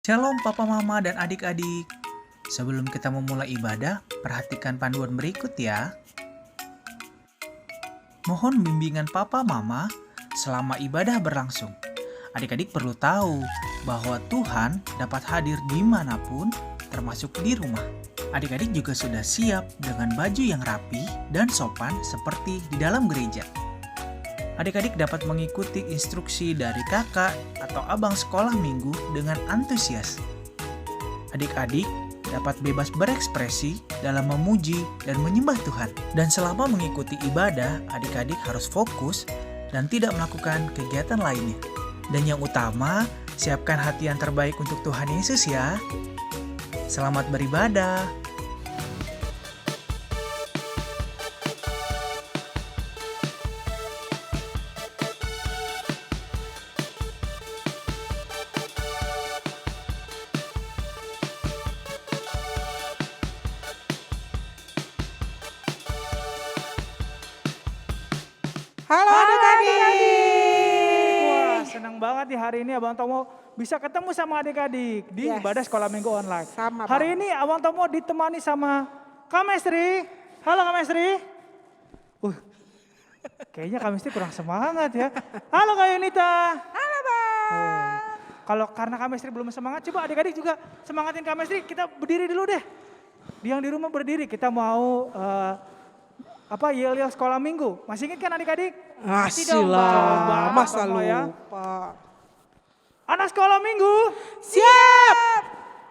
Shalom Papa Mama dan adik-adik. Sebelum kita memulai ibadah, perhatikan panduan berikut ya. Mohon bimbingan Papa Mama selama ibadah berlangsung. Adik-adik perlu tahu bahwa Tuhan dapat hadir dimanapun, termasuk di rumah. Adik-adik juga sudah siap dengan baju yang rapi dan sopan seperti di dalam gereja. Adik-adik dapat mengikuti instruksi dari kakak atau abang sekolah minggu dengan antusias. Adik-adik dapat bebas berekspresi dalam memuji dan menyembah Tuhan. Dan selama mengikuti ibadah, adik-adik harus fokus dan tidak melakukan kegiatan lainnya. Dan yang utama, siapkan hati yang terbaik untuk Tuhan Yesus ya. Selamat beribadah. Halo adik-adik. Wah, senang banget nih hari ini Abang Tomo bisa ketemu sama adik-adik di Yes. ibadah sekolah minggu online. Sama, Hari Bang. ini Abang Tomo ditemani sama Kak Mestri. Halo Kak Mestri. Kayaknya Kak Mestri kurang semangat ya. Halo Kak Yunita. Halo Bang. Kalau karena Kak Mestri belum semangat, coba adik-adik juga semangatin Kak Mestri. Kita berdiri dulu deh. Yang di rumah berdiri, kita mau yel-yel sekolah minggu. Masih ingat kan adik-adik? Masih dong, Bang. Coba, lah, masa Bang, ya. lupa. Anak sekolah minggu, Siap.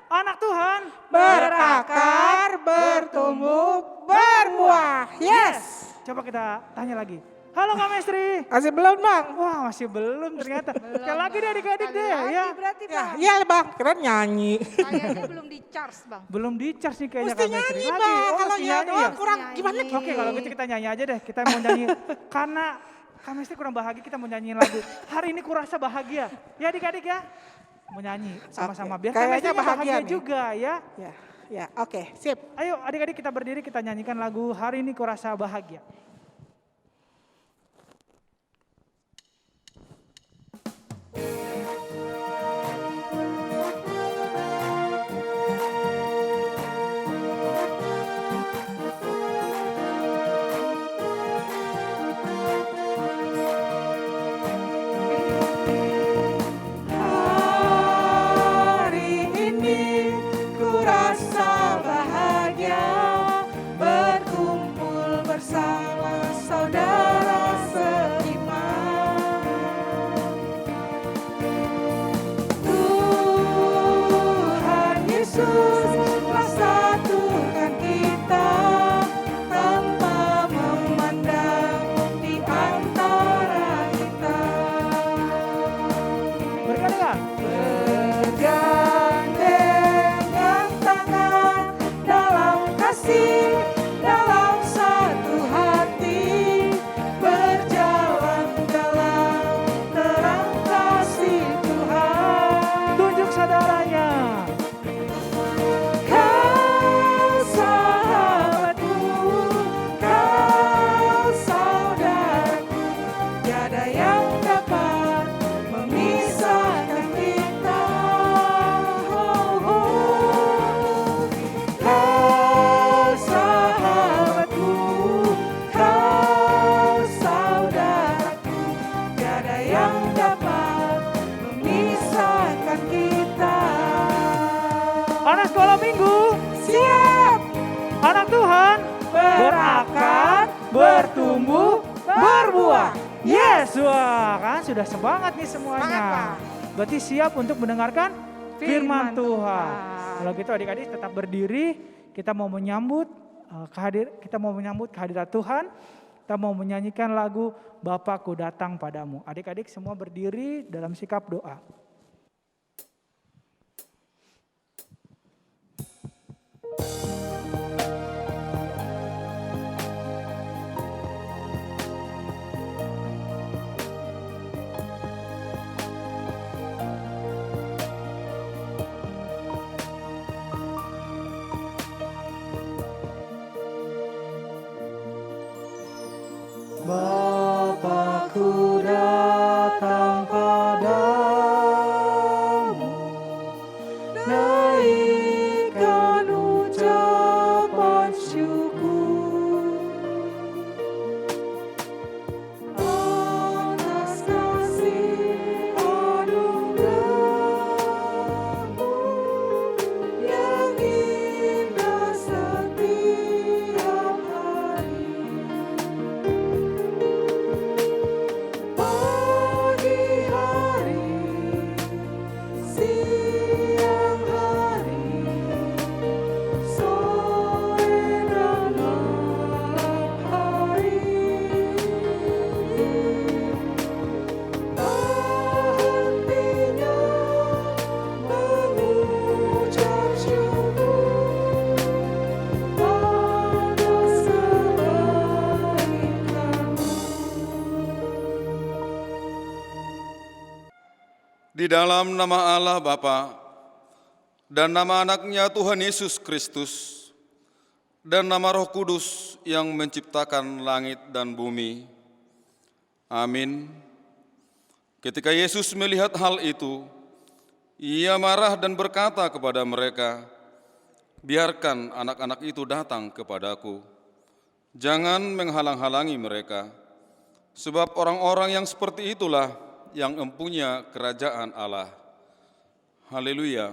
anak Tuhan. Berakar, bertumbuh, berbuah. Yes. Coba kita tanya lagi. Halo Kak Mestri. Masih belum Bang? Wah masih belum ternyata. Sekali lagi deh adik-adik deh ya. Berarti Ya, Bang, iya Bang, keren nyanyi. kayaknya belum di charge Bang. Belum di charge nih kayaknya Mesti Kak Mestri. nyanyi Lagi. Bang, Oh, kalau mesti ya nyanyi doang ya. kurang Nyanyi. gimana? Oke kalau gitu kita nyanyi aja deh. Kita mau nyanyi. Karena Kak Mestri kurang bahagia, kita mau nyanyiin lagu. Hari ini kurasa bahagia. Ya adik-adik ya. Mau nyanyi sama-sama. Oke, Biar Kak kayaknya Mestri bahagia bahagia nih. juga ya. Ya, oke, sip. Ayo adik-adik kita berdiri, kita nyanyikan lagu Hari Ini Kurasa Bahagia. Hari ini ku rasa bahagia berkumpul bersama saudara seiman. Tuhan Yesus telah satukan kita tanpa memandang di antara kita. Bergandeng. Bergandengan tangan dalam kasih, dalam satu hati, berjalan dalam terang kasih Tuhan. Tunjuk saudaranya. Kau sahabatku, kau saudaraku, tiada yang dapat memisahkan kita. Kau sahabatku, kau saudaraku, tiada yang dapat memisahkan kita. Anak sekolah minggu. Siap. Anak Tuhan. Berakar, bertumbuh, berbuah. Yes, wah kan sudah semangat nih semuanya. Semangat, Pak. Berarti siap untuk mendengarkan firman Firman Tuhan. Tuhan. Kalau gitu adik-adik tetap berdiri. Kita mau menyambut kehadirat Tuhan. Kita mau menyanyikan lagu Bapakku Datang Padamu. Adik-adik semua berdiri dalam sikap doa. Bapakku datang padamu. Di dalam nama Allah Bapa dan nama anaknya Tuhan Yesus Kristus dan nama Roh Kudus yang menciptakan langit dan bumi. Amin. Ketika Yesus melihat hal itu, ia marah dan berkata kepada mereka, "Biarkan anak-anak itu datang kepadaku. Jangan menghalang-halangi mereka, sebab orang-orang yang seperti itulah yang empunya kerajaan Allah." Haleluya.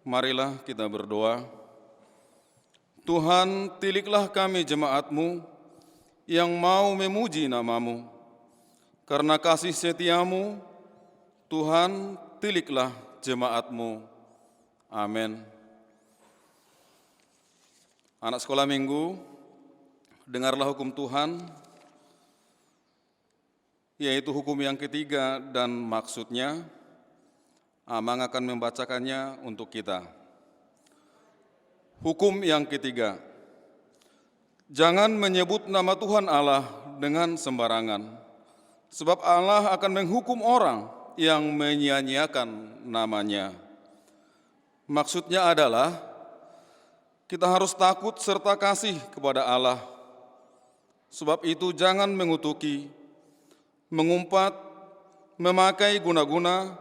Marilah kita berdoa. Tuhan, tiliklah kami jemaat-Mu yang mau memuji nama-Mu. Karena kasih setia-Mu, Tuhan, tiliklah jemaat-Mu. Amin. Anak sekolah minggu, dengarlah hukum Tuhan, yaitu hukum yang ketiga dan maksudnya. Amang akan membacakannya untuk kita. Hukum yang ketiga, jangan menyebut nama Tuhan Allah dengan sembarangan, sebab Allah akan menghukum orang yang menyia-nyiakan namanya. Maksudnya adalah kita harus takut serta kasih kepada Allah. Sebab itu jangan mengutuki, mengumpat, memakai guna-guna,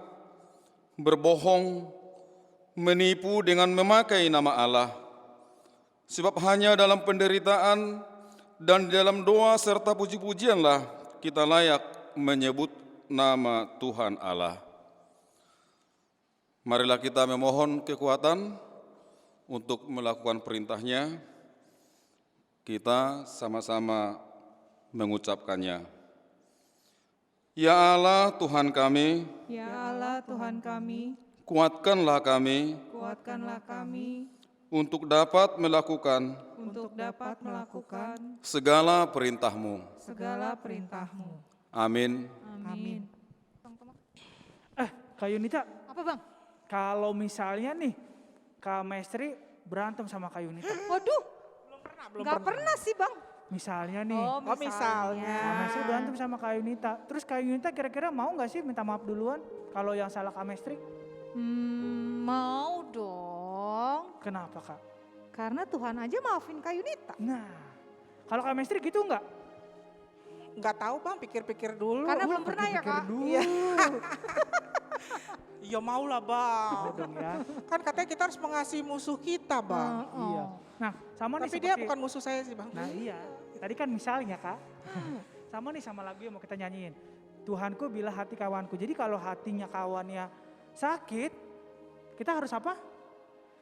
berbohong, menipu dengan memakai nama Allah. Sebab hanya dalam penderitaan dan dalam doa serta puji-pujianlah kita layak menyebut nama Tuhan Allah. Marilah kita memohon kekuatan untuk melakukan perintahnya. Kita sama-sama mengucapkannya. Ya Allah Tuhan kami, Ya Allah Tuhan kami, kuatkanlah kami kuatkanlah kami untuk dapat melakukan segala perintah-Mu. segala perintah-Mu. Amin. Amin. Kak Yunita, Apa bang? kalau misalnya nih Kak Mestri berantem sama Kak Yunita. Waduh, nggak pernah sih bang. Misalnya nih, Oh misalnya. Kak Mestri berantem sama Kak Yunita. Terus Kak Yunita kira-kira mau nggak sih minta maaf duluan kalau yang salah Kak Mestri? Mau dong. Kenapa Kak? Karena Tuhan aja maafin Kak Yunita. Nah, kalau Kak Mestri gitu nggak? Nggak tahu bang, pikir-pikir dulu. Karena belum pernah ya Pikir kak. dulu. Iya mau lah bang. Iya dong ya. Kan katanya kita harus mengasihi musuh kita bang. Iya. Nah, sama nih Tapi dia seperti- bukan musuh saya sih bang. Nah iya, tadi kan misalnya Kak. Sama nih sama lagu yang mau kita nyanyiin. Tuhanku bila hati kawanku. Jadi kalau hatinya kawannya sakit, kita harus apa?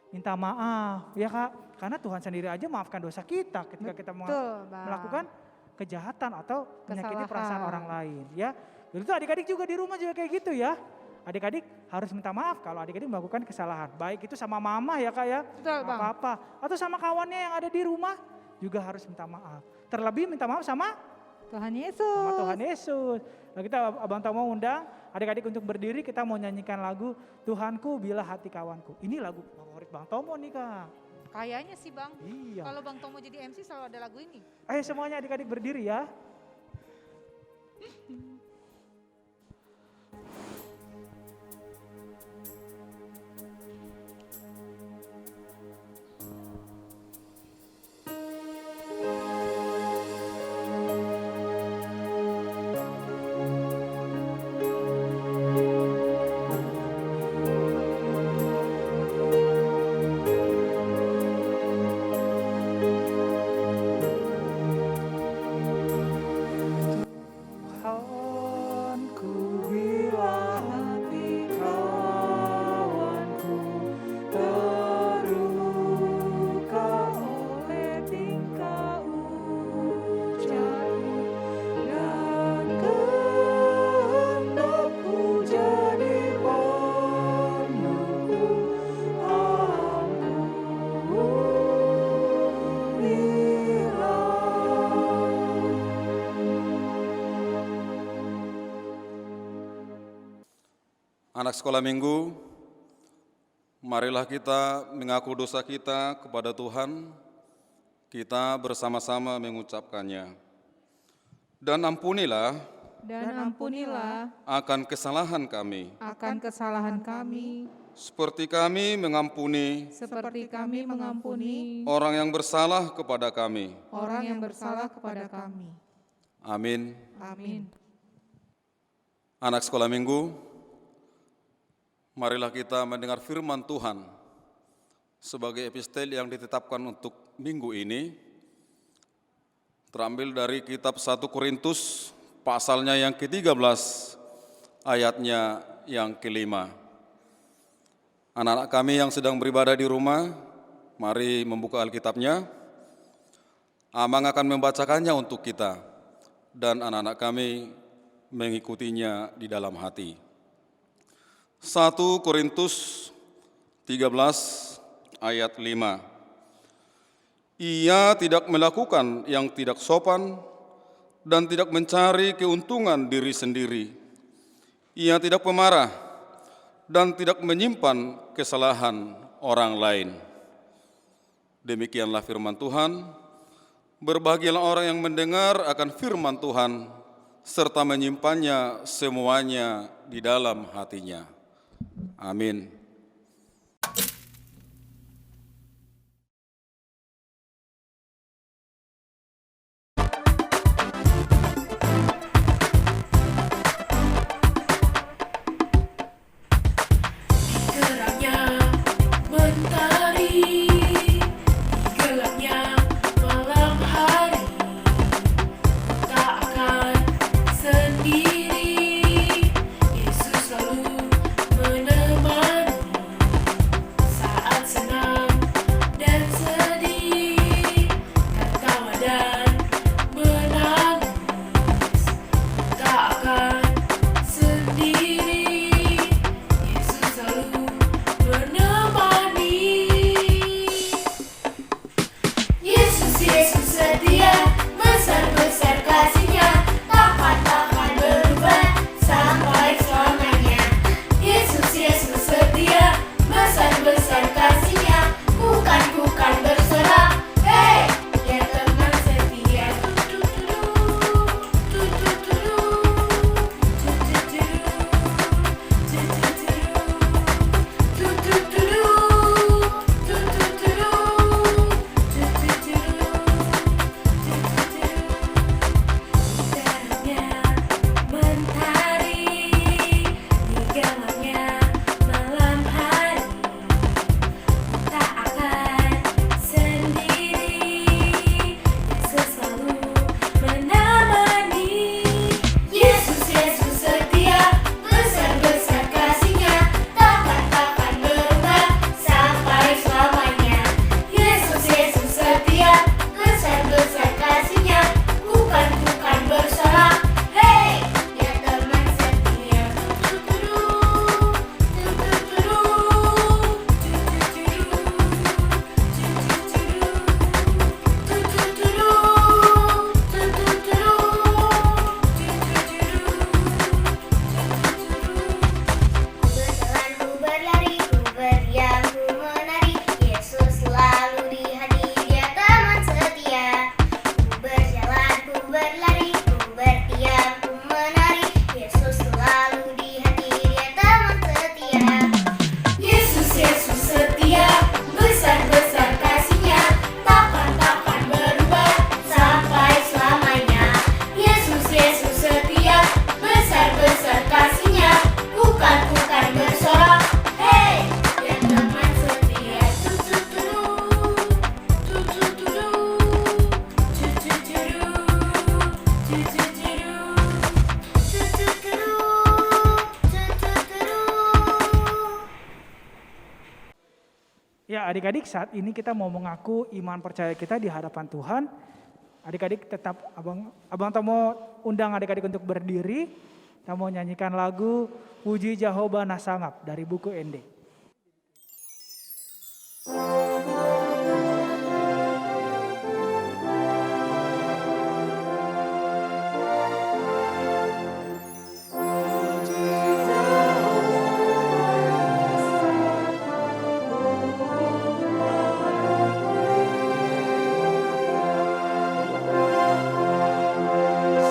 Minta maaf, ya Kak. Karena Tuhan sendiri aja maafkan dosa kita ketika kita Betul bang. melakukan kejahatan atau menyakiti Kesalahan. perasaan orang lain. Ya, jadi itu adik-adik juga di rumah juga kayak gitu ya. Adik-adik harus minta maaf kalau adik-adik melakukan kesalahan. Baik itu sama mama ya Kak ya, Betul nggak bang. apa-apa. Atau sama kawannya yang ada di rumah juga harus minta maaf. Terlebih minta maaf sama Tuhan Yesus. Tuhan Yesus. Nah, kita Abang Tomo undang adik-adik untuk berdiri, kita mau nyanyikan lagu Tuhanku bila hati kawanku. Ini lagu favorit Bang Tomo nih Kak. Kayaknya sih bang. Iya. Kalau Bang Tomo jadi MC selalu ada lagu ini. Ayo semuanya adik-adik berdiri ya. Kawanku bila hati kawanku terluka oleh tingkah ucapmu dan kehendakku jadi penuhku Anak sekolah minggu, marilah kita mengaku dosa kita kepada Tuhan, kita bersama-sama mengucapkannya. Dan ampunilah Dan ampunilah akan kesalahan kami, akan kesalahan kami, seperti kami mengampuni seperti kami mengampuni orang yang bersalah kepada kami. orang yang bersalah kepada kami. Amin. Amin. Anak sekolah minggu, marilah kita mendengar firman Tuhan sebagai epistel yang ditetapkan untuk minggu ini, terambil dari kitab 1 Korintus pasalnya yang ke-13, ayatnya yang ke-5. Anak-anak kami yang sedang beribadah di rumah, mari membuka Alkitabnya. Amang akan membacakannya untuk kita, dan anak-anak kami mengikutinya di dalam hati. 1 Korintus 13 ayat 5. Ia tidak melakukan yang tidak sopan dan tidak mencari keuntungan diri sendiri. Ia tidak pemarah dan tidak menyimpan kesalahan orang lain. Demikianlah firman Tuhan. Berbahagialah orang yang mendengar akan firman Tuhan serta menyimpannya semuanya di dalam hatinya. Amin. Geraknya mentari, gelapnya malam hari, tak akan sendiri. Yesus selalu menemani saat senang dan sedih, tertawa dan menangis, tak akan sendiri. Yesus selalu menemani. Yesus setia, besar-besar kasih-Nya, takkan berubah sampai selamanya. Yesus setia, besar-besar kasih-Nya, bukan berserah. Hei, ya teman setia. Terangnya mentari, di gelapnya malam hari, tak akan sendiri. Yesus selalu menemani. Yesus setia, besar-besar kasih-Nya, takkan berubah sampai selamanya. Yesus setia, besar-besar kasih-Nya, bukan bersalah. Hei, ya teman setia. Berjalan ku berlari, ku berdiam, ku menari, Yesus selalu di hati, Dia teman setia. Ku berjalan, ku berlari, ku berdiam, ku menari, Yesus selalu di hati, Dia teman setia. Yesus setia, besar-besar kasih-Nya, takkan berubah sampai selamanya. Yesus setia, besar-besar kasih-Nya, bukan bersorak. Hei, ya teman setia. Ya adik-adik, saat ini kita mau mengaku iman percaya kita di hadapan Tuhan. Adik-adik tetap, abang mau undang adik-adik untuk berdiri. Kita mau nyanyikan lagu Puji Jehovah Nasangap dari buku ND.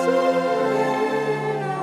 Surya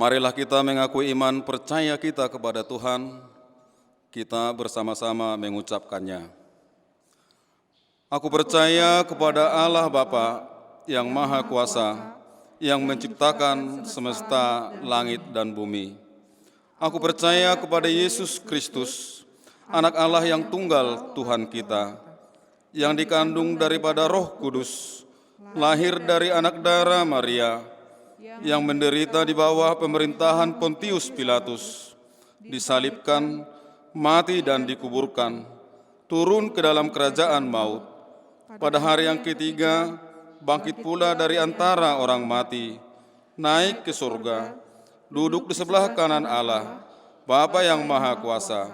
Marilah kita mengakui iman percaya kita kepada Tuhan, kita bersama-sama mengucapkannya. Aku percaya kepada Allah Bapa yang Maha Kuasa, yang menciptakan semesta langit dan bumi. Aku percaya kepada Yesus Kristus, Anak Allah yang tunggal Tuhan kita, yang dikandung daripada Roh Kudus, lahir dari anak darah Maria, yang menderita di bawah pemerintahan Pontius Pilatus, disalibkan, mati dan dikuburkan, turun ke dalam kerajaan maut. Pada hari yang ketiga, bangkit pula dari antara orang mati, naik ke surga, duduk di sebelah kanan Allah, Bapa yang Maha Kuasa.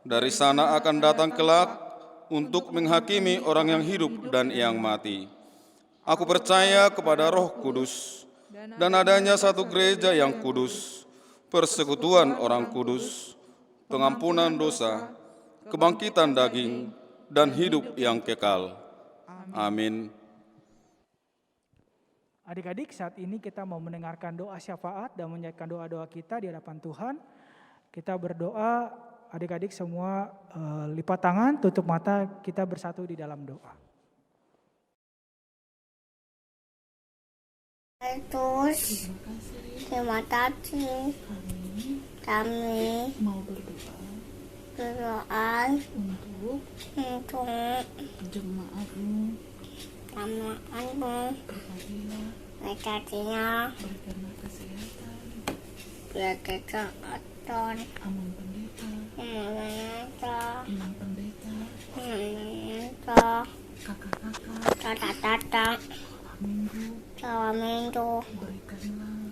Dari sana akan datang kelak untuk menghakimi orang yang hidup dan yang mati. Aku percaya kepada Roh Kudus, dan adanya satu gereja yang kudus, persekutuan orang kudus, pengampunan dosa, kebangkitan daging, dan hidup yang kekal. Amin. Adik-adik, saat ini kita mau mendengarkan doa syafaat dan menyanyikan doa-doa kita di hadapan Tuhan. Kita berdoa, adik-adik semua lipat tangan, tutup mata, kita bersatu di dalam doa. Terus, terima kasih. Kami Mau berdoa berdoa untuk untuk jemaatmu, jamaahmu, apabila berkatinya, berkenan kesehatan, biar kesehatan, aman pendeta, meminta, imam pendeta, meminta, kakak-kakak, tata-tata, minggu, selama minggu, berikanlah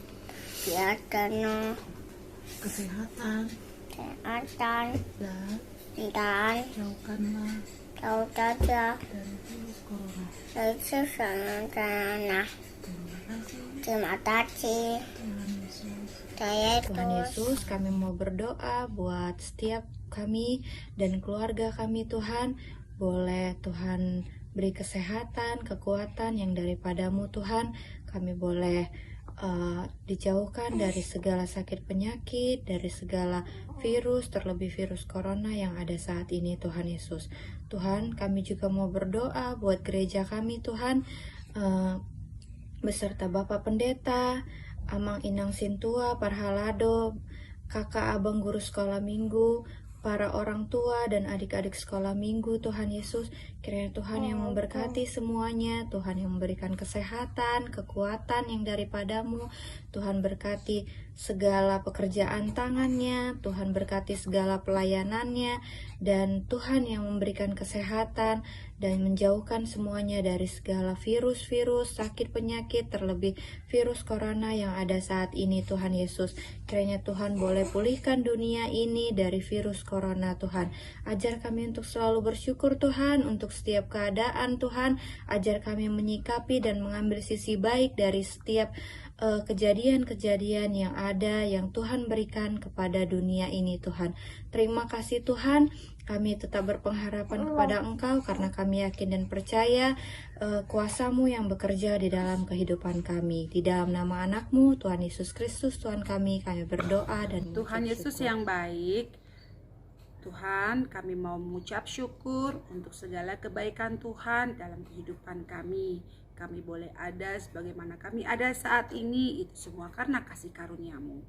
biar kena kesehatan kesehatan, dan dan jauhkanlah tahu saja dari virus corona. dari sana. Terima kasih Terima kasih, Tuhan Yesus. Tuhan Yesus, kami mau berdoa buat setiap kami dan keluarga kami Tuhan. Boleh Tuhan beri kesehatan, kekuatan yang daripadamu Tuhan. Kami boleh dijauhkan dari segala sakit penyakit, dari segala virus, terlebih virus corona yang ada saat ini Tuhan Yesus. Tuhan, kami juga mau berdoa buat gereja kami Tuhan, beserta Bapak Pendeta, Amang Inang Sintua, Parhalado, kakak abang guru sekolah minggu, para orang tua dan adik-adik sekolah minggu Tuhan Yesus. Kiranya Tuhan yang memberkati semuanya, Tuhan yang memberikan kesehatan, kekuatan yang daripadamu. Tuhan berkati segala pekerjaan tangannya, Tuhan berkati segala pelayanannya, dan Tuhan yang memberikan kesehatan dan menjauhkan semuanya dari segala virus-virus, sakit penyakit, terlebih virus corona yang ada saat ini Tuhan Yesus. Kiranya Tuhan boleh pulihkan dunia ini dari virus corona Tuhan. Ajar kami untuk selalu bersyukur Tuhan untuk setiap keadaan Tuhan. Ajar kami menyikapi dan mengambil sisi baik dari setiap kejadian-kejadian yang ada yang Tuhan berikan kepada dunia ini Tuhan. Terima kasih Tuhan, kami tetap berpengharapan kepada Engkau karena kami yakin dan percaya kuasa-Mu yang bekerja di dalam kehidupan kami. Di dalam nama anak-Mu, Tuhan Yesus Kristus, Tuhan kami berdoa dan Tuhan Yesus yang baik, Tuhan, kami mau mengucap syukur untuk segala kebaikan Tuhan dalam kehidupan kami. Kami boleh ada sebagaimana kami ada saat ini, itu semua karena kasih karunia-Mu.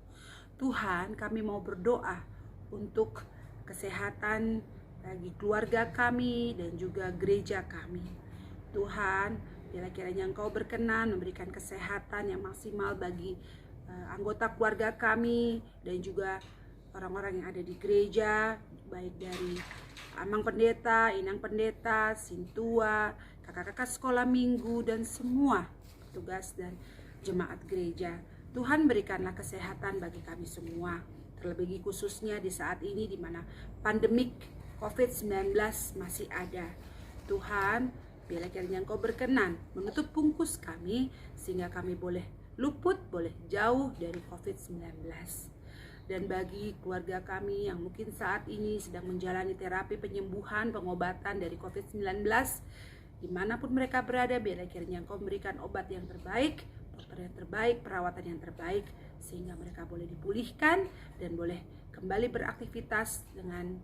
Tuhan, kami mau berdoa untuk kesehatan bagi keluarga kami dan juga gereja kami. Tuhan, bila kiranya Engkau berkenan memberikan kesehatan yang maksimal bagi anggota keluarga kami dan juga orang-orang yang ada di gereja, baik dari Amang Pendeta, Inang Pendeta, Sintua, kakak-kakak sekolah minggu, dan semua petugas dan jemaat gereja. Tuhan berikanlah kesehatan bagi kami semua, terlebih khususnya di saat ini di mana pandemik COVID-19 masih ada. Tuhan, bila kiranya Engkau berkenan menutup bungkus kami sehingga kami boleh luput, boleh jauh dari COVID-19. Dan bagi keluarga kami yang mungkin saat ini sedang menjalani terapi penyembuhan, pengobatan dari COVID-19, dimanapun mereka berada, bila kiranya Engkau memberikan obat yang terbaik, dokter yang terbaik, perawatan yang terbaik, sehingga mereka boleh dipulihkan dan boleh kembali beraktivitas dengan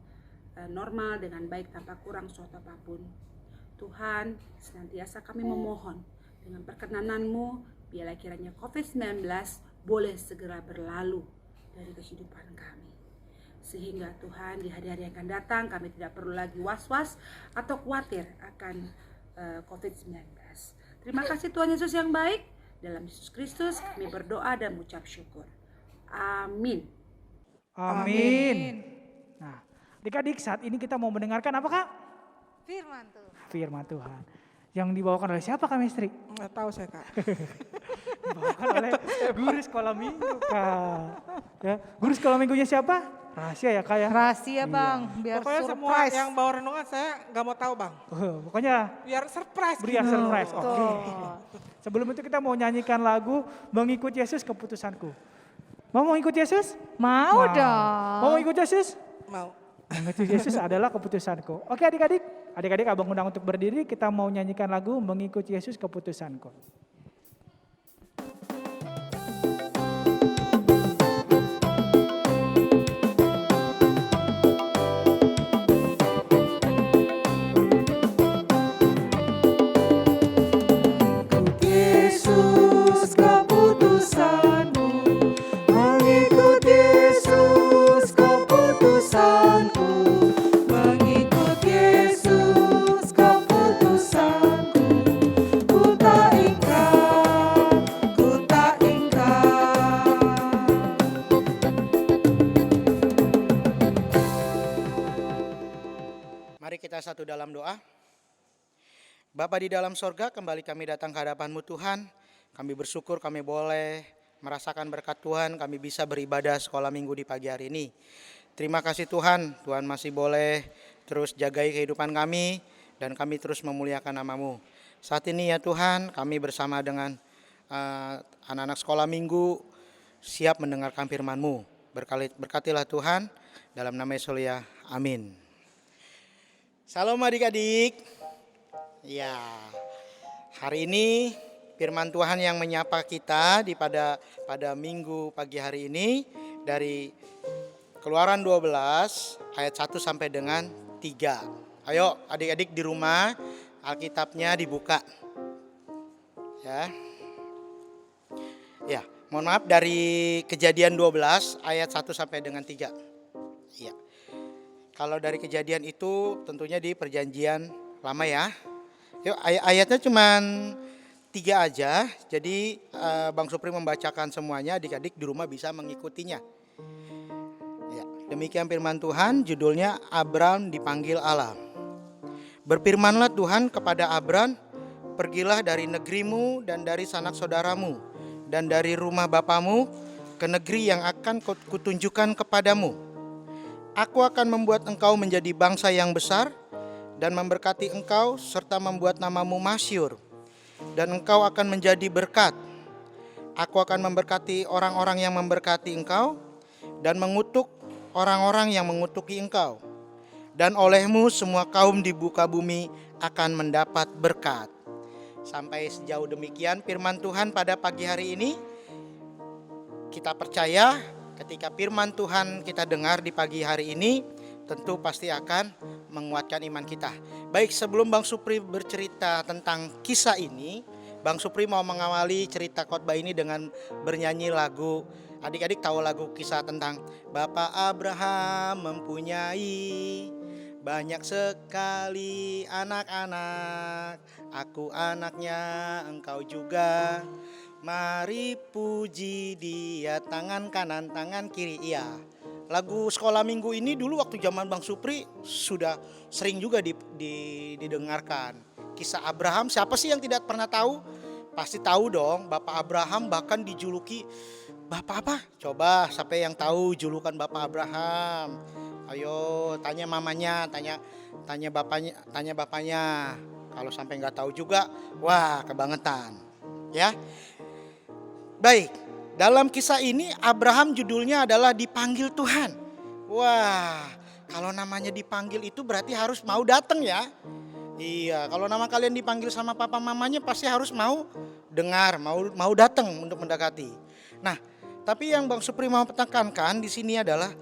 normal, dengan baik tanpa kurang suatu apapun. Tuhan, senantiasa kami memohon dengan perkenanan-Mu, biarlah kiranya COVID-19 boleh segera berlalu dari kehidupan kami. Sehingga Tuhan, di hari-hari yang akan datang kami tidak perlu lagi was-was atau khawatir akan COVID-19. Terima kasih Tuhan Yesus yang baik. Dalam Yesus Kristus kami berdoa dan mengucap syukur. Amin. Amin. Nah, adik-adik, saat ini kita mau mendengarkan apa Kak? Firman tuh. Firman Tuhan. Yang dibawakan oleh siapa Kak Mestri? Nggak tahu saya Kak. Dibawakan oleh guru sekolah minggu Kak. Ya, guru sekolah minggunya siapa? Rahasia ya Kak ya? Rahasia Bang, biar Pokoknya semua surprise. yang bawa renungan saya nggak mau tahu Bang. Pokoknya Biar surprise. beri yang gitu. surprise. Oke. Betul. Sebelum itu kita mau nyanyikan lagu Mengikut Yesus Keputusanku. Mau ikut Yesus? Mau dong. Mau ikut Yesus? Mau. Mengikut Yesus adalah keputusanku. Oke adik-adik. Adik-adik abang undang untuk berdiri. Kita mau nyanyikan lagu Mengikut Yesus Keputusanku. Yesus keputusanku, mengikut Yesus keputusanku, mengikut Yesus keputusanku, ku tak ingkar, ku tak ingkar. Mari kita satu dalam doa. Bapa di dalam sorga, kembali kami datang ke hadapan-Mu Tuhan. Kami bersyukur kami boleh merasakan berkat Tuhan, kami bisa beribadah sekolah minggu di pagi hari ini. Terima kasih Tuhan, Tuhan masih boleh terus jagai kehidupan kami dan kami terus memuliakan nama-Mu. Saat ini ya Tuhan, kami bersama dengan anak-anak sekolah minggu siap mendengarkan firman-Mu. Berkatilah Tuhan, dalam nama Yesus ya, amin. Salam adik-adik. Ya, hari ini firman Tuhan yang menyapa kita pada minggu pagi hari ini dari Keluaran 12 ayat 1 sampai dengan 3. Ayo adik-adik di rumah, Alkitabnya dibuka. Ya, mohon maaf dari Kejadian 12 ayat 1 sampai dengan 3. Ya. Kalau dari Kejadian itu tentunya di Perjanjian Lama ya. Yuk, ayatnya cuma 3 aja, jadi Bang Supri membacakan semuanya, adik-adik di rumah bisa mengikutinya. Ya, demikian firman Tuhan, judulnya Abram dipanggil Allah. Berfirmanlah Tuhan kepada Abram, pergilah dari negerimu dan dari sanak saudaramu dan dari rumah bapamu ke negeri yang akan kutunjukkan kepadamu. Aku akan membuat engkau menjadi bangsa yang besar dan memberkati engkau serta membuat namamu masyhur, dan engkau akan menjadi berkat. Aku akan memberkati orang-orang yang memberkati engkau dan mengutuk orang-orang yang mengutuki engkau. Dan olehmu semua kaum di muka bumi akan mendapat berkat. Sampai sejauh demikian firman Tuhan pada pagi hari ini. Kita percaya ketika firman Tuhan kita dengar di pagi hari ini, tentu pasti akan menguatkan iman kita. Baik, sebelum Bang Supri bercerita tentang kisah ini, Bang Supri mau mengawali cerita khotbah ini dengan bernyanyi lagu. Adik-adik tahu lagu kisah tentang Bapak Abraham mempunyai banyak sekali anak-anak, aku anaknya, engkau juga. Mari puji dia, tangan kanan, tangan kiri. Iya, lagu sekolah minggu ini dulu waktu zaman Bang Supri sudah sering juga didengarkan. Kisah Abraham, siapa sih yang tidak pernah tahu? Pasti tahu dong, Bapak Abraham bahkan dijuluki Bapak apa? Coba siapa yang tahu julukan Bapak Abraham? Ayo tanya mamanya, tanya bapaknya. Kalau sampai nggak tahu juga, wah kebangetan. Ya. Baik, dalam kisah ini Abraham judulnya adalah dipanggil Tuhan. Wah, kalau namanya dipanggil itu berarti harus mau datang ya. Iya, kalau nama kalian dipanggil sama papa mamanya pasti harus mau dengar, mau datang untuk mendekati. Nah, Tapi yang Bang Supri mau tekankan di sini adalah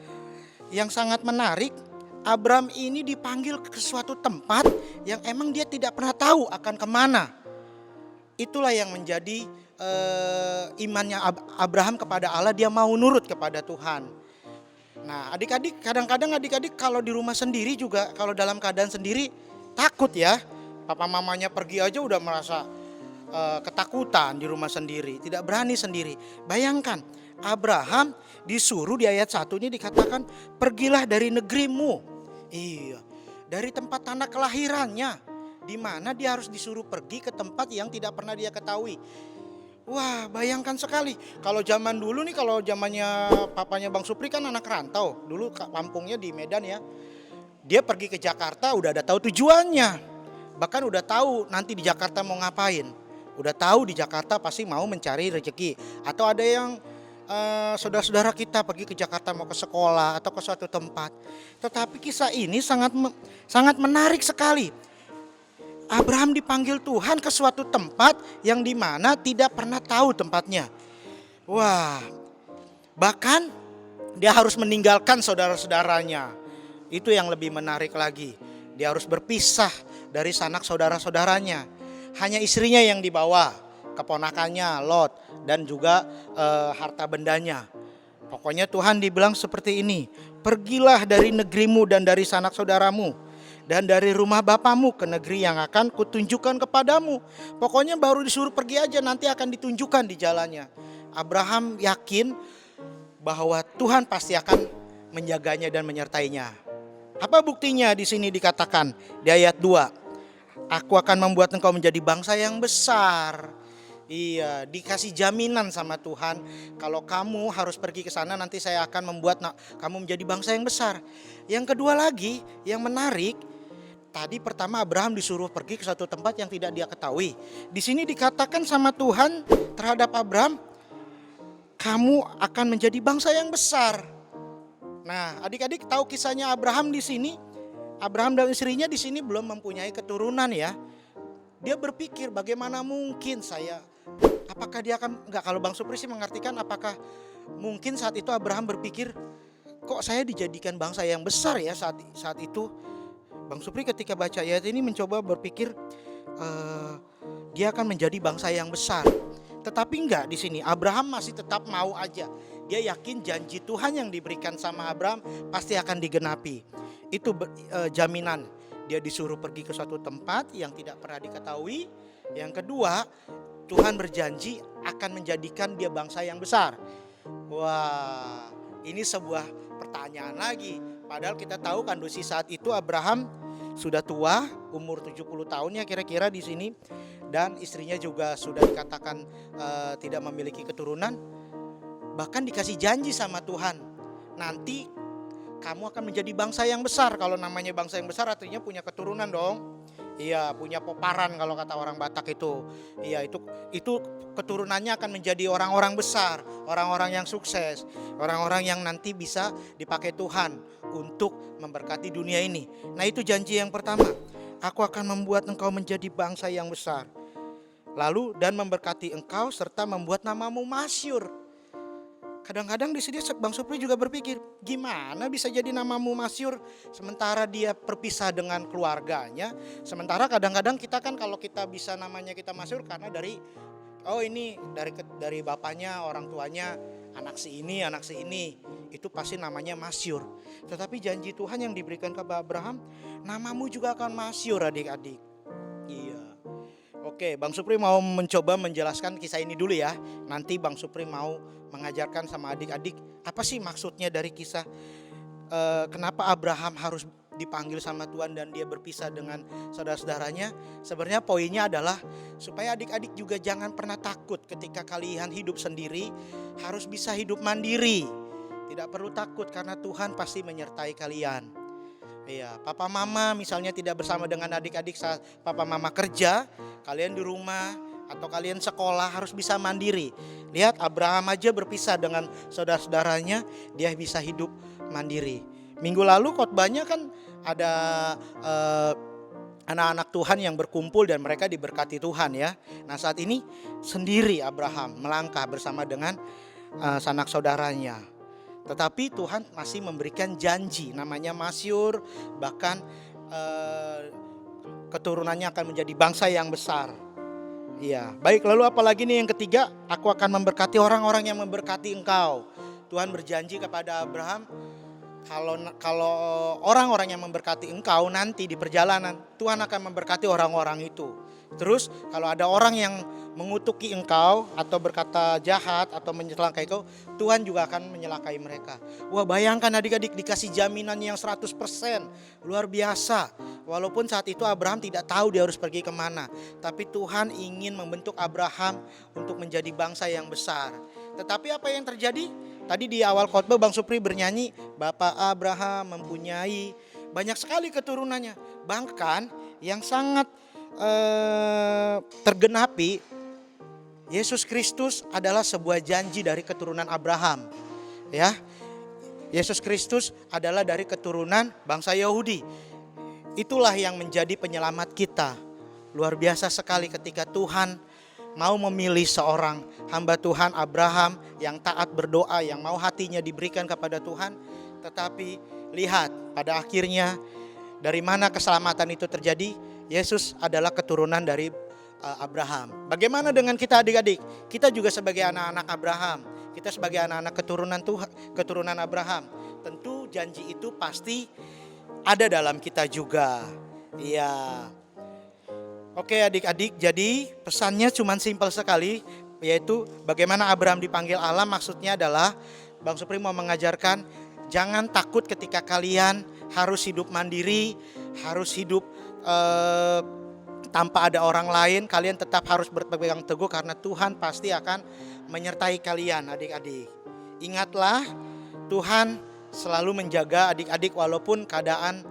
yang sangat menarik, Abraham ini dipanggil ke suatu tempat yang emang dia tidak pernah tahu akan kemana. Itulah yang menjadi imannya Abraham kepada Allah, dia mau nurut kepada Tuhan. Nah adik-adik, kadang-kadang adik-adik kalau di rumah sendiri juga, kalau dalam keadaan sendiri takut ya. Papa mamanya pergi aja udah merasa ketakutan di rumah sendiri, tidak berani sendiri. Bayangkan Abraham disuruh di ayat 1 ini dikatakan pergilah dari negerimu. Iya, dari tempat tanah kelahirannya, di mana dia harus disuruh pergi ke tempat yang tidak pernah dia ketahui. Wah, bayangkan sekali. Kalau zaman dulu nih, kalau zamannya papanya Bang Supri kan anak rantau. Dulu kampungnya di Medan ya. Dia pergi ke Jakarta udah ada tahu tujuannya. Bahkan udah tahu nanti di Jakarta mau ngapain. Udah tahu di Jakarta pasti mau mencari rezeki. Atau ada yang saudara-saudara kita pergi ke Jakarta mau ke sekolah atau ke suatu tempat. Tetapi kisah ini sangat menarik sekali. Abraham dipanggil Tuhan ke suatu tempat yang dimana tidak pernah tahu tempatnya. Wah, bahkan dia harus meninggalkan saudara-saudaranya. Itu yang lebih menarik lagi. Dia harus berpisah dari sanak saudara-saudaranya. Hanya istrinya yang dibawa, keponakannya Lot dan juga harta bendanya. Pokoknya Tuhan dibilang seperti ini, pergilah dari negerimu dan dari sanak saudaramu dan dari rumah bapamu ke negeri yang akan kutunjukkan kepadamu. Pokoknya baru disuruh pergi aja, nanti akan ditunjukkan di jalannya. Abraham yakin bahwa Tuhan pasti akan menjaganya dan menyertainya. Apa buktinya di sini dikatakan di ayat 2? Aku akan membuat engkau menjadi bangsa yang besar. Iya, dikasih jaminan sama Tuhan, kalau kamu harus pergi ke sana nanti saya akan membuat kamu menjadi bangsa yang besar. Yang kedua lagi yang menarik, tadi pertama Abraham disuruh pergi ke satu tempat yang tidak dia ketahui. Di sini dikatakan sama Tuhan terhadap Abraham, kamu akan menjadi bangsa yang besar. Nah, adik-adik tahu kisahnya Abraham di sini. Abraham dan istrinya di sini belum mempunyai keturunan ya. Dia berpikir bagaimana mungkin apakah dia akan, enggak, kalau Bang Supri sih mengartikan apakah mungkin saat itu Abraham berpikir kok saya dijadikan bangsa yang besar ya saat itu. Bang Supri ketika baca ayat ini mencoba berpikir dia akan menjadi bangsa yang besar. Tetapi enggak, di sini Abraham masih tetap mau aja. Dia yakin janji Tuhan yang diberikan sama Abraham pasti akan digenapi. Itu jaminan. Dia disuruh pergi ke suatu tempat yang tidak pernah diketahui. Yang kedua, Tuhan berjanji akan menjadikan dia bangsa yang besar. Wah, ini sebuah pertanyaan lagi. Padahal kita tahu kondisi saat itu Abraham sudah tua, umur 70 tahun ya kira-kira di sini. Dan istrinya juga sudah dikatakan tidak memiliki keturunan. Bahkan dikasih janji sama Tuhan, nanti kamu akan menjadi bangsa yang besar. Kalau namanya bangsa yang besar artinya punya keturunan dong. Iya, punya poparan kalau kata orang Batak itu. Iya, itu keturunannya akan menjadi orang-orang besar, orang-orang yang sukses, orang-orang yang nanti bisa dipakai Tuhan untuk memberkati dunia ini. Nah, itu janji yang pertama. Aku akan membuat engkau menjadi bangsa yang besar. Lalu dan memberkati engkau serta membuat namamu masyhur. Kadang-kadang di sini Bang Supri juga berpikir, gimana bisa jadi namamu masyhur sementara dia berpisah dengan keluarganya. Sementara kadang-kadang kita kan kalau kita bisa namanya kita masyhur karena ini dari bapaknya, orang tuanya, anak si ini, itu pasti namanya masyhur. Tetapi janji Tuhan yang diberikan kepada Abraham, namamu juga akan masyhur adik-adik. Iya. Oke, Bang Supri mau mencoba menjelaskan kisah ini dulu ya. Nanti Bang Supri mau mengajarkan sama adik-adik apa sih maksudnya dari kisah kenapa Abraham harus dipanggil sama Tuhan dan dia berpisah dengan saudara-saudaranya. Sebenarnya poinnya adalah supaya adik-adik juga jangan pernah takut ketika kalian hidup sendiri, harus bisa hidup mandiri. Tidak perlu takut karena Tuhan pasti menyertai kalian. Iya, papa mama misalnya tidak bersama dengan adik-adik saat papa mama kerja, kalian di rumah atau kalian sekolah harus bisa mandiri. Lihat Abraham aja berpisah dengan saudara-saudaranya, dia bisa hidup mandiri. Minggu lalu khotbahnya kan ada anak-anak Tuhan yang berkumpul dan mereka diberkati Tuhan ya. Nah saat ini sendiri Abraham melangkah bersama dengan sanak saudaranya. Tetapi Tuhan masih memberikan janji, namanya masyur, bahkan keturunannya akan menjadi bangsa yang besar. Iya, baik, lalu apalagi nih yang ketiga, aku akan memberkati orang-orang yang memberkati engkau. Tuhan berjanji kepada Abraham, kalau orang-orang yang memberkati engkau nanti di perjalanan, Tuhan akan memberkati orang-orang itu. Terus kalau ada orang yang mengutuki engkau atau berkata jahat atau menyelakai kau, Tuhan juga akan menyelakai mereka. Wah, bayangkan adik-adik, dikasih jaminan yang 100%, luar biasa. Walaupun saat itu Abraham tidak tahu dia harus pergi kemana, tapi Tuhan ingin membentuk Abraham untuk menjadi bangsa yang besar. Tetapi apa yang terjadi? Tadi di awal khotbah Bang Supri bernyanyi, Bapak Abraham mempunyai banyak sekali keturunannya. Bahkan yang sangat tergenapi, Yesus Kristus adalah sebuah janji dari keturunan Abraham. Ya, Yesus Kristus adalah dari keturunan bangsa Yahudi. Itulah yang menjadi penyelamat kita. Luar biasa sekali ketika Tuhan mau memilih seorang hamba Tuhan Abraham yang taat berdoa, yang mau hatinya diberikan kepada Tuhan. Tetapi lihat pada akhirnya dari mana keselamatan itu terjadi? Yesus adalah keturunan dari Abraham. Bagaimana dengan kita adik-adik? Kita juga sebagai anak-anak Abraham. Kita sebagai anak-anak keturunan Tuhan, keturunan Abraham. Tentu janji itu pasti ada dalam kita juga. Iya. Oke adik-adik, jadi pesannya cuma simpel sekali, yaitu bagaimana Abraham dipanggil Allah. Maksudnya adalah Bang Supri mau mengajarkan, jangan takut ketika kalian harus hidup mandiri, harus hidup tanpa ada orang lain. Kalian tetap harus berpegang teguh karena Tuhan pasti akan menyertai kalian adik-adik. Ingatlah, Tuhan selalu menjaga adik-adik walaupun keadaan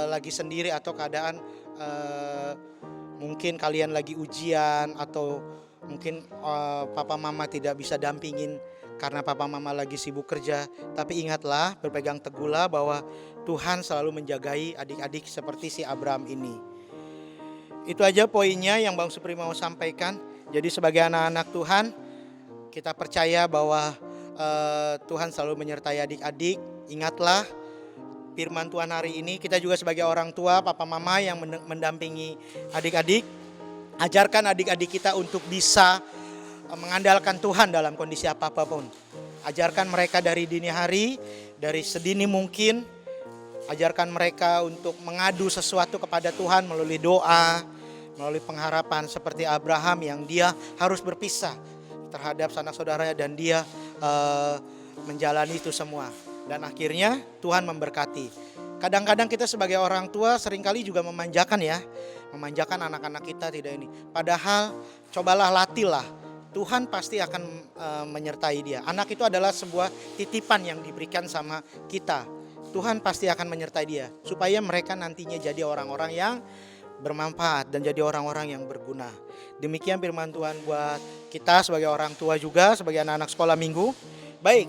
lagi sendiri atau keadaan mungkin kalian lagi ujian atau mungkin papa mama tidak bisa dampingin karena papa mama lagi sibuk kerja. Tapi ingatlah, berpegang teguhlah bahwa Tuhan selalu menjagai adik-adik seperti si Abraham ini. Itu aja poinnya yang Bang Supri mau sampaikan. Jadi sebagai anak-anak Tuhan, kita percaya bahwa Tuhan selalu menyertai adik-adik. Ingatlah firman Tuhan hari ini, kita juga sebagai orang tua, papa mama yang mendampingi adik-adik, ajarkan adik-adik kita untuk bisa mengandalkan Tuhan dalam kondisi apapun. Ajarkan mereka dari dini hari, dari sedini mungkin, ajarkan mereka untuk mengadu sesuatu kepada Tuhan melalui doa, melalui pengharapan seperti Abraham yang dia harus berpisah terhadap sanak saudaranya dan dia menjalani itu semua. Dan akhirnya Tuhan memberkati. Kadang-kadang kita sebagai orang tua seringkali juga memanjakan ya. Memanjakan anak-anak kita tidak ini. Padahal cobalah latihlah. Tuhan pasti akan menyertai dia. Anak itu adalah sebuah titipan yang diberikan sama kita. Tuhan pasti akan menyertai dia. Supaya mereka nantinya jadi orang-orang yang bermanfaat dan jadi orang-orang yang berguna. Demikian firman Tuhan buat kita sebagai orang tua juga, sebagai anak-anak sekolah minggu. Baik,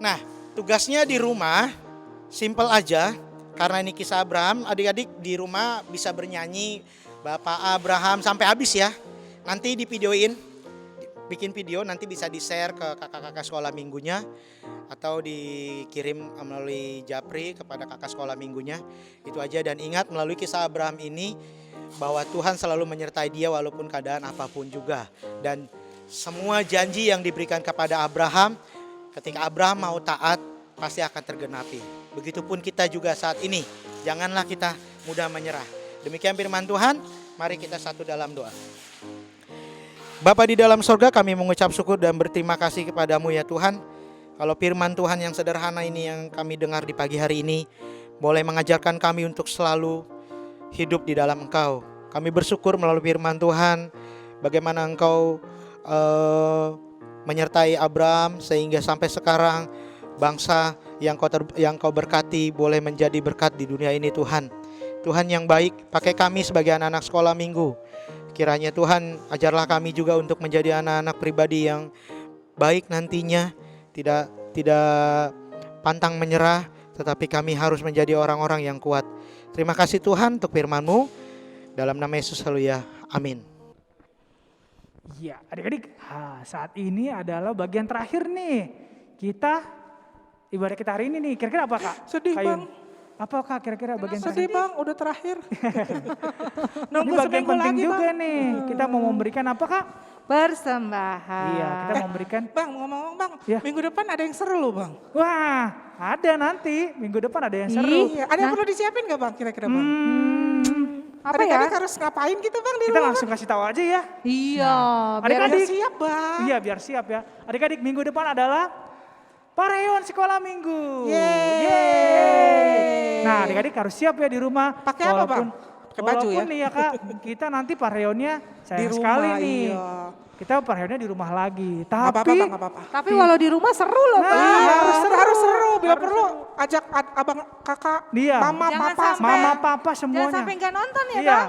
nah tugasnya di rumah simple aja. Karena ini kisah Abraham, adik-adik di rumah bisa bernyanyi Bapak Abraham sampai habis ya. Nanti di videoin, bikin video nanti bisa di-share ke kakak-kakak sekolah minggunya atau dikirim melalui Japri kepada kakak sekolah minggunya. Itu aja, dan ingat melalui kisah Abraham ini bahwa Tuhan selalu menyertai dia walaupun keadaan apapun juga. Dan semua janji yang diberikan kepada Abraham, ketika Abraham mau taat pasti akan tergenapi. Begitupun kita juga saat ini, janganlah kita mudah menyerah. Demikian firman Tuhan, mari kita satu dalam doa. Bapa di dalam sorga, kami mengucap syukur dan berterima kasih kepadamu ya Tuhan. Kalau firman Tuhan yang sederhana ini yang kami dengar di pagi hari ini boleh mengajarkan kami untuk selalu hidup di dalam Engkau. Kami bersyukur melalui firman Tuhan bagaimana Engkau menyertai Abraham sehingga sampai sekarang bangsa yang kau berkati boleh menjadi berkat di dunia ini Tuhan. Tuhan yang baik, pakai kami sebagai anak-anak sekolah minggu. Kiranya Tuhan ajarlah kami juga untuk menjadi anak-anak pribadi yang baik nantinya, tidak pantang menyerah, tetapi kami harus menjadi orang-orang yang kuat. Terima kasih Tuhan untuk firman-Mu. Dalam nama Yesus haleluya. Amin. Iya, adik-adik, saat ini adalah bagian terakhir nih. Kita ibadah kita hari ini nih. Kira-kira apa, Kak? Sedih, Kayun. Bang. Apa, Kak, kira-kira bagian Sedih terakhir? Bang, udah terakhir. Ini Nunggu bagian seminggu penting lagi juga Bang. nih. Kita mau memberikan apa, Kak? Persembahan. Iya, kita mau memberikan. Bang, ngomong-ngomong Bang, Ya. minggu depan ada yang seru loh Bang. Wah, ada nanti. Minggu depan ada yang seru. Iya, ada yang perlu disiapin gak Bang kira-kira Bang? Apa ya? Adik-adik harus ngapain gitu Bang di Kita rumah? langsung kasih tahu aja ya. Iya, biar Adik-adik. Biar siap Bang. Iya, biar siap ya. Adik-adik, minggu depan adalah Pareon sekolah minggu. Yeay. Nah, adik-adik harus siap ya di rumah. Pakai apa, Bang? Pakai baju walaupun ya? nih ya Kak, kita nanti Pareonnya sayang Di rumah, sekali nih. iya. Kita Pareonnya di rumah lagi. Gak apa-apa Tapi Bang, gak apa-apa. Tapi walau di rumah seru loh, Nah, Bang. Iya, harus seru. Bila Harus perlu ajak abang, kakak, Iya. mama, Jangan papa. sampai- Mama, papa Jangan semuanya. sampai nggak nonton ya, Iya. Bang.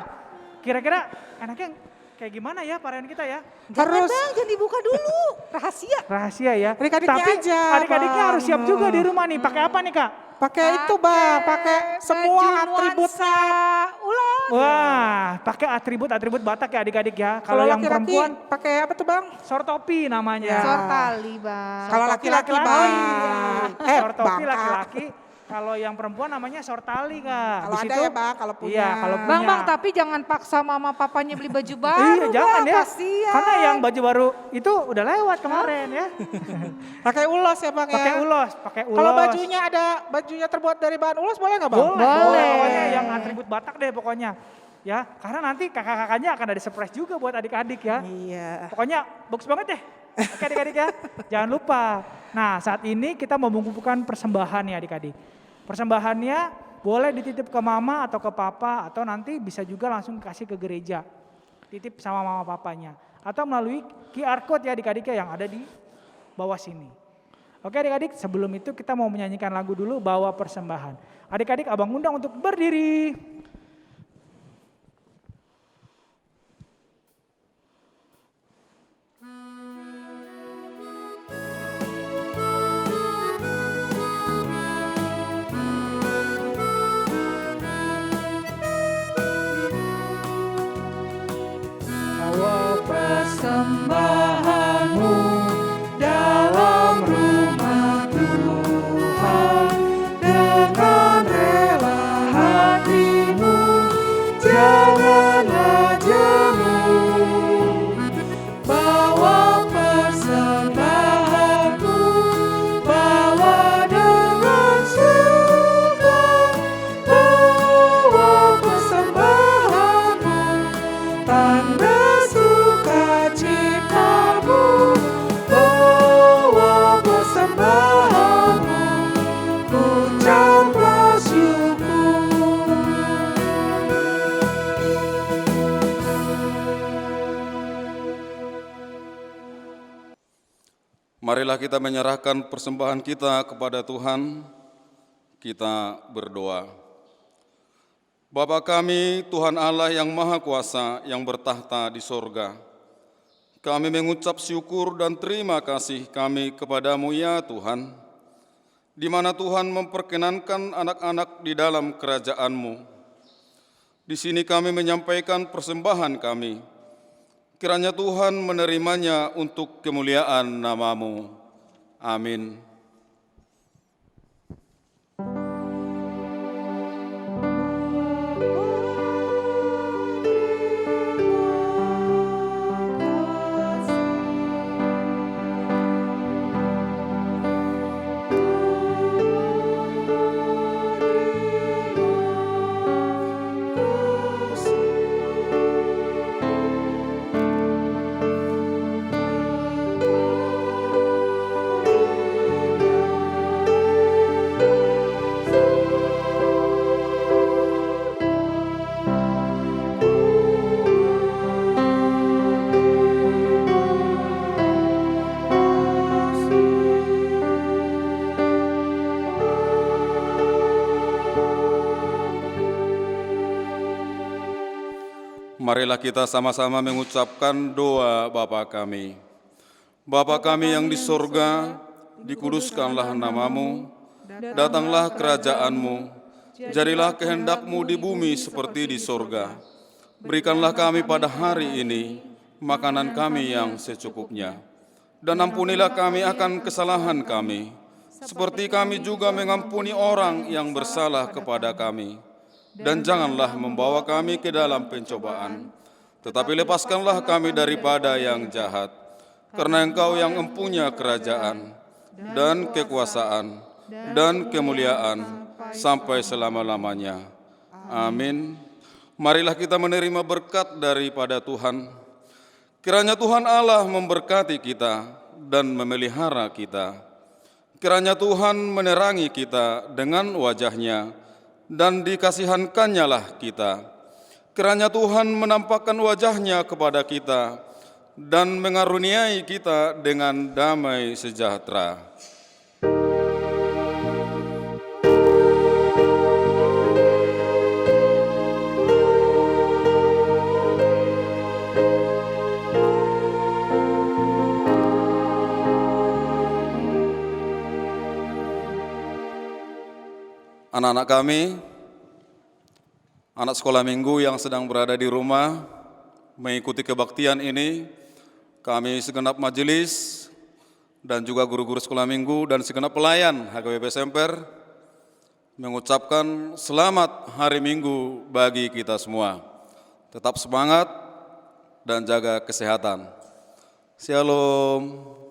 Kira-kira enaknya kayak gimana ya Pareon kita ya? Harus. Bang, jangan dibuka dulu. Rahasia. Rahasia ya. Adik-adiknya Tapi aja, adik-adiknya Bang. harus siap juga di rumah nih. Pakai apa nih Kak? Pakai itu Bang, pakai semua atributnya. Ulos. Wah, pakai atribut Batak ya adik-adik ya. Kalau Kalau yang laki-laki perempuan pakai apa tuh Bang? sortopi namanya. Ya. Sor tali, Bang. Kalau laki-laki Bang. Sortopi Bang, Kak. laki-laki. Kalau yang perempuan namanya sortali Kak. Kalau Di ada situ- ya Bang, kalau punya. Iya, kalau Bang, punya. Bang, tapi jangan paksa mama papanya beli baju baru. Iya, jangan Bang, ya. kasihan. Karena yang baju baru itu udah lewat kemarin ya. Pakai ulos ya Bang Pakai ya. ulos, pakai ulos. Kalau bajunya terbuat dari bahan ulos boleh nggak Bang? Boleh. Pokoknya yang atribut Batak deh pokoknya. Ya, karena nanti kakak-kakaknya akan ada surprise juga buat adik-adik ya. Iya. Pokoknya bagus banget deh. Oke adik-adik ya. Jangan lupa. Nah, saat ini kita mau mengumpulkan persembahan ya adik-adik. Persembahannya boleh dititip ke mama atau ke papa atau nanti bisa juga langsung kasih ke gereja. Titip sama mama papanya. Atau melalui QR code ya adik-adik ya yang ada di bawah sini. Oke adik-adik, sebelum itu kita mau menyanyikan lagu dulu Bawa Persembahan. Adik-adik abang undang untuk berdiri. Bawa persembahanmu dalam rumah Tuhan dengan rela hatimu, janganlah jemu. Bawa persembahanmu, bawa dengan suka, bawa persembahanmu, tanda sukacitamu, bawa persembahanmu, ucaplah syukur. Marilah kita menyerahkan persembahan kita kepada Tuhan. Kita berdoa. Bapa kami, Tuhan Allah yang Maha Kuasa, yang bertahta di sorga. Kami mengucap syukur dan terima kasih kami kepadamu ya Tuhan, di mana Tuhan memperkenankan anak-anak di dalam kerajaan-Mu. Di sini kami menyampaikan persembahan kami. Kiranya Tuhan menerimanya untuk kemuliaan nama-Mu. Amin. Marilah kita sama-sama mengucapkan doa Bapa kami. Bapa kami yang di sorga, dikuduskanlah namamu, datanglah kerajaan-Mu, jadilah kehendak-Mu di bumi seperti di sorga. Berikanlah kami pada hari ini makanan kami yang secukupnya. Dan ampunilah kami akan kesalahan kami, seperti kami juga mengampuni orang yang bersalah kepada kami. Dan janganlah membawa kami ke dalam pencobaan, tetapi lepaskanlah kami daripada yang jahat. Karena Engkau yang empunya kerajaan, dan kekuasaan, dan kemuliaan, sampai selama-lamanya. Amin. Marilah kita menerima berkat daripada Tuhan. Kiranya Tuhan Allah memberkati kita dan memelihara kita. Kiranya Tuhan menerangi kita dengan wajah-Nya dan dikasihankannya lah kita. Kiranya Tuhan menampakkan wajah-Nya kepada kita dan mengaruniai kita dengan damai sejahtera. Anak-anak kami, anak sekolah minggu yang sedang berada di rumah, mengikuti kebaktian ini, kami segenap majelis dan juga guru-guru sekolah minggu dan segenap pelayan HKBP Semper mengucapkan selamat hari Minggu bagi kita semua. Tetap semangat dan jaga kesehatan. Shalom.